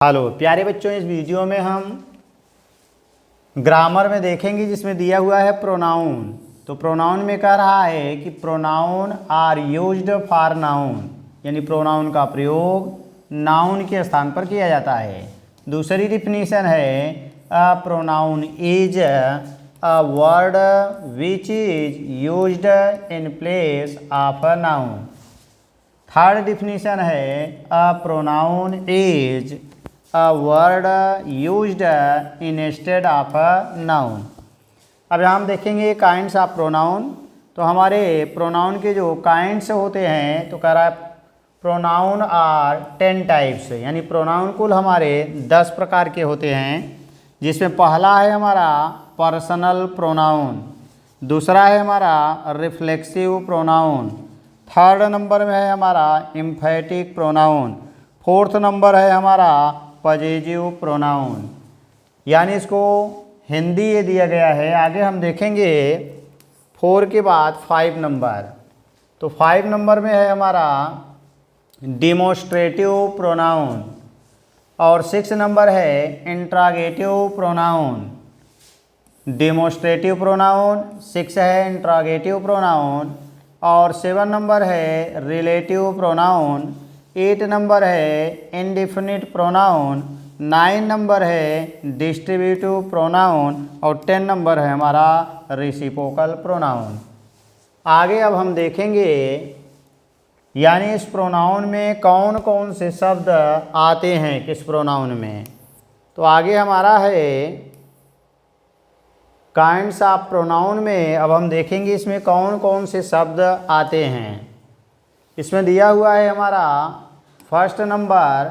Hello प्यारे बच्चों, इस वीडियो में हम ग्रामर में देखेंगे जिसमें दिया हुआ है प्रोनाउन। तो प्रोनाउन में कह रहा है कि pronoun are used for noun, यानी प्रोनाउन का प्रयोग नाउन के स्थान पर किया जाता है। दूसरी डिफिनीशन है a pronoun is a word which is used in place of a noun. Third definition है a pronoun is a word used instead of a noun. अब हम देखेंगे काइंड्स ऑफ प्रोनाउन। तो हमारे प्रोनाउन के जो काइंड्स होते हैं, तो कह रहा है प्रोनाउन आर 10 टाइप्स, यानी प्रोनाउन कुल हमारे 10 प्रकार के होते हैं। जिसमें पहला है हमारा पर्सनल प्रोनाउन, दूसरा है हमारा रिफ्लेक्सिव प्रोनाउन, थर्ड नंबर में है हमारा एम्फेटिक प्रोनाउन, फोर्थ नंबर है हमारा पॉजिटिव प्रोनाउन। यानी इसको हिंदी ये दिया गया है। आगे हम देखेंगे 4 के बाद 5 नंबर। तो 5 नंबर में है हमारा डिमोस्ट्रेटिव प्रोनाउन, और 6 नंबर है इंट्रागेटिव प्रोनाउन। डिमोस्ट्रेटिव प्रोनाउन 6 है, इंट्रागेटिव प्रोनाउन, और 7 नंबर है रिलेटिव प्रोनाउन, 8 नंबर है इंडिफिनिट प्रोनाउन, 9 नंबर है डिस्ट्रीब्यूटिव प्रोनाउन, और 10 नंबर है हमारा रेसिप्रोकल प्रोनाउन। आगे अब हम देखेंगे यानी इस प्रोनाउन में कौन कौन से शब्द आते हैं किस प्रोनाउन में। तो आगे हमारा है काइंड्स ऑफ प्रोनाउन में। अब हम देखेंगे इसमें कौन कौन से शब्द आते हैं। इसमें दिया हुआ है हमारा फर्स्ट नंबर,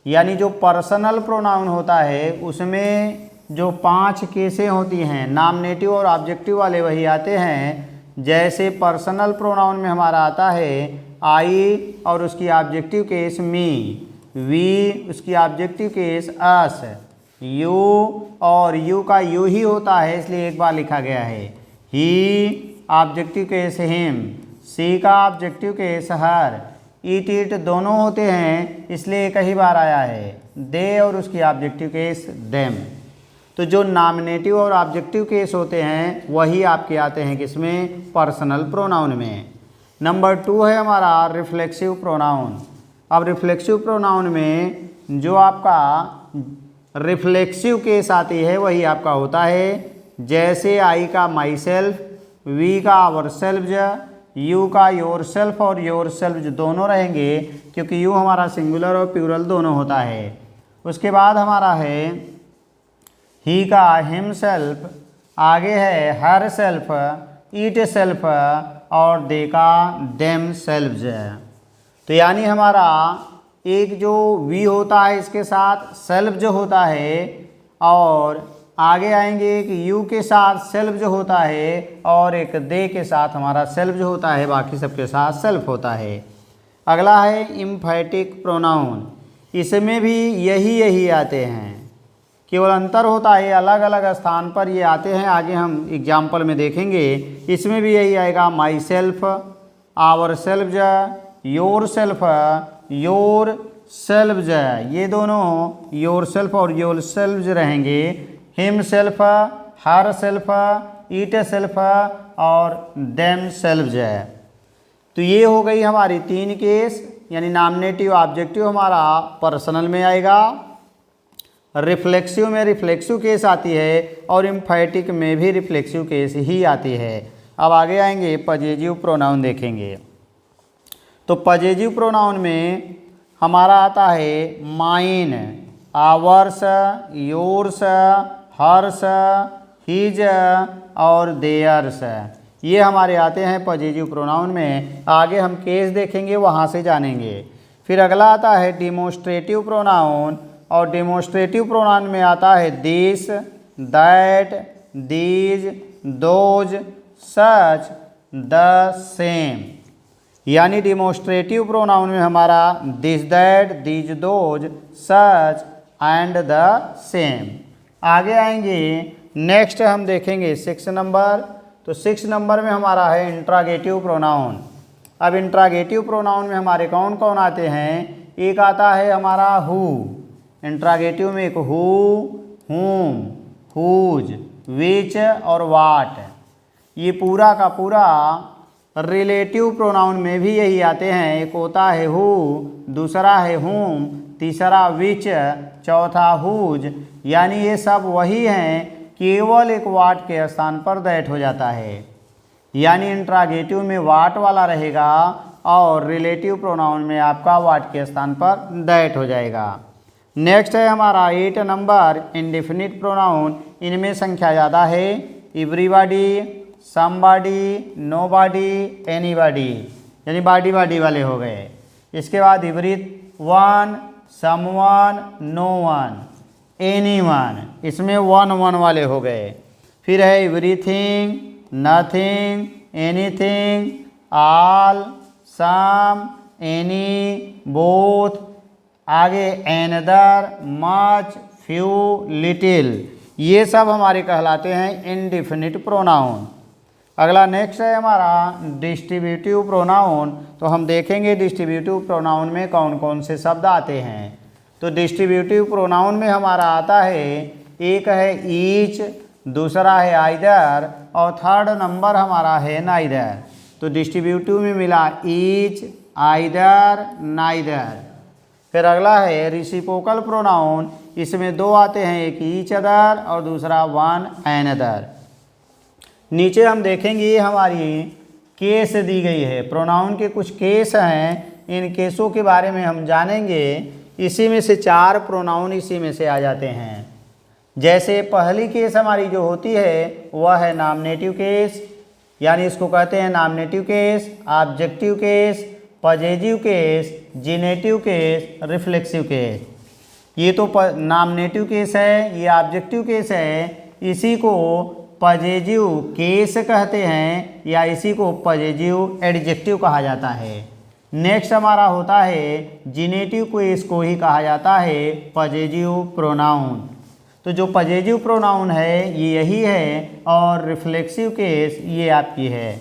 यानी जो पर्सनल प्रोनाउन होता है उसमें जो 5 केसें होती हैं, नामनेटिव और ऑब्जेक्टिव वाले वही आते हैं। जैसे पर्सनल प्रोनाउन में हमारा आता है आई और उसकी ऑब्जेक्टिव केस मी, वी उसकी ऑब्जेक्टिव केस अस, यू और यू का यू ही होता है इसलिए एक बार लिखा गया है, ही ऑब्जेक्टिव केस हिम, सी का ऑब्जेक्टिव केस हर, इट दोनों होते हैं इसलिए कई बार आया है, दे और उसकी ऑब्जेक्टिव केस देम। तो जो नॉमिनेटिव और ऑब्जेक्टिव केस होते हैं वही आपके आते हैं किसमें, पर्सनल प्रोनाउन में। नंबर 2 है हमारा रिफ्लेक्सिव प्रोनाउन। अब रिफ्लेक्सिव प्रोनाउन में जो आपका रिफ्लेक्सिव केस आती है वही आपका होता है। जैसे आई का माई सेल्फ, वी का आवर सेल्फ, यू का योर सेल्फ और योर सेल्फ दोनों रहेंगे क्योंकि यू हमारा सिंगुलर और प्लूरल दोनों होता है। उसके बाद हमारा है ही का हिम सेल्फ, आगे है हर सेल्फ, ईट सेल्फ और दे का देम सेल्फ। तो यानी हमारा एक जो वी होता है इसके साथ सेल्फ जो होता है, और आगे आएंगे एक यू के साथ सेल्फ जो होता है, और एक दे के साथ हमारा सेल्फ जो होता है, बाकी सबके साथ सेल्फ होता है। अगला है एम्फेटिक प्रोनाउन। इसमें भी यही आते हैं, केवल अंतर होता है अलग अलग स्थान पर ये आते हैं। आगे हम एग्जाम्पल में देखेंगे। इसमें भी यही आएगा myself, ourself, yourself, yourself, ये दोनों योर सेल्फ और योर सेल्फ रहेंगे। Himself, herself, itself और देम सेल्फ है। तो ये हो गई हमारी 3 केस, यानी नॉमिनेटिव ऑब्जेक्टिव हमारा पर्सनल में आएगा, रिफ्लेक्सिव में रिफ्लेक्सिव केस आती है, और एम्फेटिक में भी रिफ्लेक्सिव केस ही आती है। अब आगे आएंगे पॉजिटिव प्रोनाउन देखेंगे। तो पॉजिटिव प्रोनाउन में हमारा आता है mine, ours, yours, hers, his और देयर्स। ये हमारे आते हैं पॉजिटिव प्रोनाउन में। आगे हम केस देखेंगे, वहाँ से जानेंगे। फिर अगला आता है डिमोस्ट्रेटिव प्रोनाउन, और डिमोस्ट्रेटिव प्रोनाउन में आता है this, that, these, those, such, the, same. यानी डिमोस्ट्रेटिव प्रोनाउन में हमारा this, that, these, those, such and the same. आगे आएंगे नेक्स्ट हम देखेंगे 6 नंबर। तो 6 नंबर में हमारा है इंट्रागेटिव प्रोनाउन। अब इंट्रागेटिव प्रोनाउन में हमारे कौन कौन आते हैं। एक आता है हमारा हु, इंट्रागेटिव में एक हु, हुम, हुज, विच और वाट, ये पूरा का पूरा रिलेटिव प्रोनाउन में भी यही आते हैं। एक होता है हु, दूसरा है हुम, तीसरा विच, चौथा हुज, यानी ये सब वही हैं, केवल एक वाट के स्थान पर दैट हो जाता है। यानी इंट्रागेटिव में वाट वाला रहेगा और रिलेटिव प्रोनाउन में आपका वाट के स्थान पर दैट हो जाएगा। नेक्स्ट है हमारा 8 नंबर इंडेफिनिट प्रोनाउन। इनमें संख्या ज़्यादा है, एवरीबॉडी, समबॉडी, नोबॉडी, एनीबॉडी, यानी बॉडी बॉडी वाले हो गए। इसके बाद everyone, someone, no one, anyone, इसमें वन वन वाले हो गए। फिर है everything, nothing, anything, all, some, any, both, आगे एनदर, मच, फ्यू, लिटिल, ये सब हमारे कहलाते हैं इंडेफिनिट प्रोनाउन। अगला नेक्स्ट है हमारा डिस्ट्रीब्यूटिव प्रोनाउन। तो हम देखेंगे डिस्ट्रीब्यूटिव प्रोनाउन में कौन कौन से शब्द आते हैं। तो डिस्ट्रीब्यूटिव प्रोनाउन में हमारा आता है, एक है ईच, दूसरा है आइदर और थर्ड नंबर हमारा है नाइदर। तो डिस्ट्रीब्यूटिव में मिला ईच, आइदर, नाइदर। फिर अगला है रिसिप्रोकल प्रोनाउन। इसमें दो आते हैं, एक ईच अदर और दूसरा वन एनदर। नीचे हम देखेंगे ये हमारी केस दी गई है, प्रोनाउन के कुछ केस हैं, इन केसों के बारे में हम जानेंगे। इसी में से 4 प्रोनाउन इसी में से आ जाते हैं। जैसे पहली केस हमारी जो होती है वह है नॉमिनेटिव केस, यानी इसको कहते हैं nominative case, objective case, possessive case, genitive case, reflexive case. ये तो नॉमिनेटिव केस है, ये ऑब्जेक्टिव केस है, इसी को पजेसिव केस कहते हैं या इसी को पजेसिव एडजेक्टिव कहा जाता है। नेक्स्ट हमारा होता है जिनेटिव केस, को ही कहा जाता है पजेसिव प्रोनाउन। तो जो पजेसिव प्रोनाउन है ये यही है और रिफ्लेक्सिव केस ये आपकी है।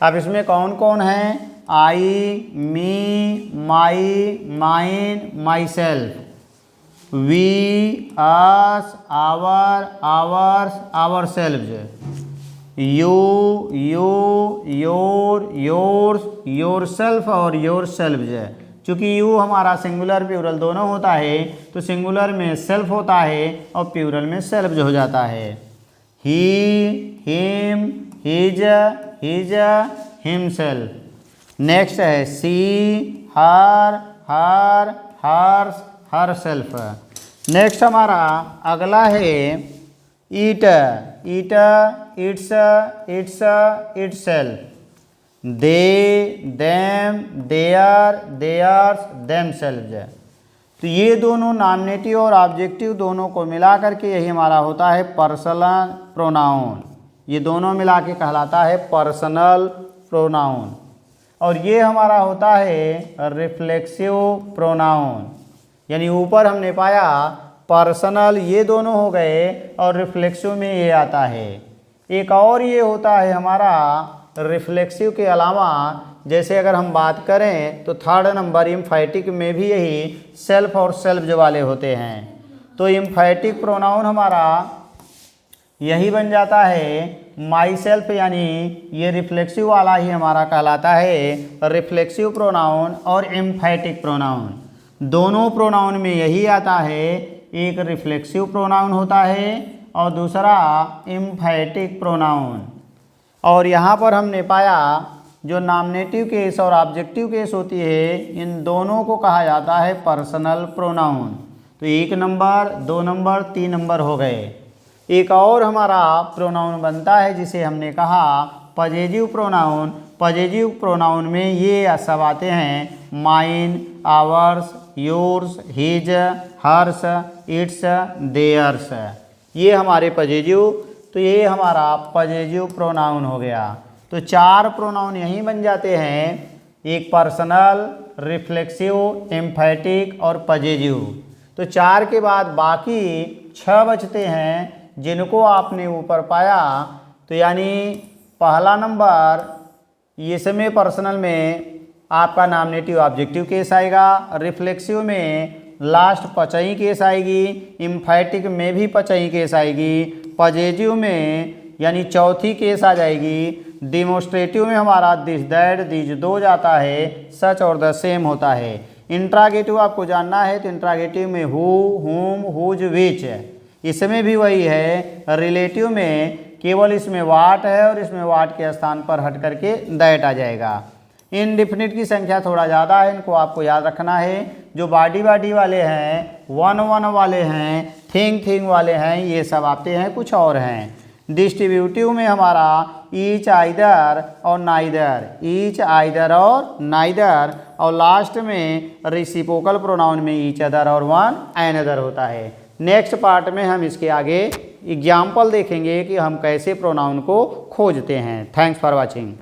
अब इसमें कौन कौन है, I, me, my, mine, myself, we, us, our, ours, ourselves, you, your, yours, yourself और योर सेल्व्स। चूँकि यू हमारा सिंगुलर प्लूरल दोनों होता है, तो सिंगुलर में सेल्फ होता है और प्लूरल में सेल्व्स हो जाता है। He, him, his, his, himself. Next है she, her, hers, herself. Next हमारा अगला है it, it, its, its, itself, they, them, their, theirs, themselves. तो ये दोनों नॉमिनेटिव और ऑब्जेक्टिव दोनों को मिला करके यही हमारा होता है पर्सनल प्रोनाउन। ये दोनों मिला के कहलाता है पर्सनल प्रोनाउन। और ये हमारा होता है रिफ्लेक्सिव प्रोनाउन। यानी ऊपर हमने पाया पर्सनल ये दोनों हो गए और रिफ्लेक्सिव में ये आता है। एक और ये होता है हमारा रिफ्लेक्सिव के अलावा, जैसे अगर हम बात करें तो थर्ड नंबर एम्फैटिक में भी यही सेल्फ और सेल्व्स वाले होते हैं। तो एम्फैटिक प्रोनाउन हमारा यही बन जाता है माई सेल्फ, यानी ये रिफ्लेक्सिव वाला ही हमारा कहलाता है रिफ्लेक्सिव प्रोनाउन और एम्फैटिक प्रोनाउन। दोनों प्रोनाउन में यही आता है, एक रिफ्लेक्सिव प्रोनाउन होता है और दूसरा एम्फैटिक प्रोनाउन। और यहाँ पर हमने पाया जो नॉमिनेटिव केस और ऑब्जेक्टिव केस होती है, इन दोनों को कहा जाता है पर्सनल प्रोनाउन। तो 1 नंबर, 2 नंबर, 3 नंबर हो गए। एक और हमारा प्रोनाउन बनता है जिसे हमने कहा पजेसिव प्रोनाउन। पजेसिव प्रोनाउन में ये सब आते हैं mine, ours, yours, his, hers, its, theirs. ये हमारे पजेसिव, तो ये हमारा पजेसिव प्रोनाउन हो गया। तो 4 प्रोनाउन यहीं बन जाते हैं, एक पर्सनल, रिफ्लेक्सिव, एम्फैटिक और पजेसिव। तो 4 के बाद बाकी 6 बचते हैं जिनको आपने ऊपर पाया। तो यानी पहला नंबर इसमें पर्सनल में आपका नॉमिनेटिव ऑब्जेक्टिव केस आएगा, रिफ्लेक्सिव में लास्ट पचई केस आएगी, इम्फैटिक में भी पचई केस आएगी, पॉजिटिव में यानी चौथी केस आ जाएगी, डिमोस्ट्रेटिव में हमारा दिस दैट दिस दो जाता है, सच और द सेम होता है। इंट्रागेटिव आपको जानना है तो इंट्रागेटिव में हु, हुम, हुज, विच, इसमें भी वही है। रिलेटिव में केवल इसमें वाट है और इसमें वाट के स्थान पर हट करके दैट आ जाएगा। इनडिफिनिट की संख्या थोड़ा ज़्यादा है, इनको आपको याद रखना है। जो बॉडी वाले हैं, वन वाले हैं, थिंग वाले हैं, ये सब आते हैं, कुछ और हैं। डिस्ट्रीब्यूटिव में हमारा ईच, आइदर और नाइदर, ईच, आइदर और नाइदर, और लास्ट में रेसिप्रोकल प्रोनाउन में ईच अदर और वन एनदर होता है। नेक्स्ट पार्ट में हम इसके आगे एग्जाम्पल देखेंगे कि हम कैसे प्रोनाउन को खोजते हैं। Thanks for watching.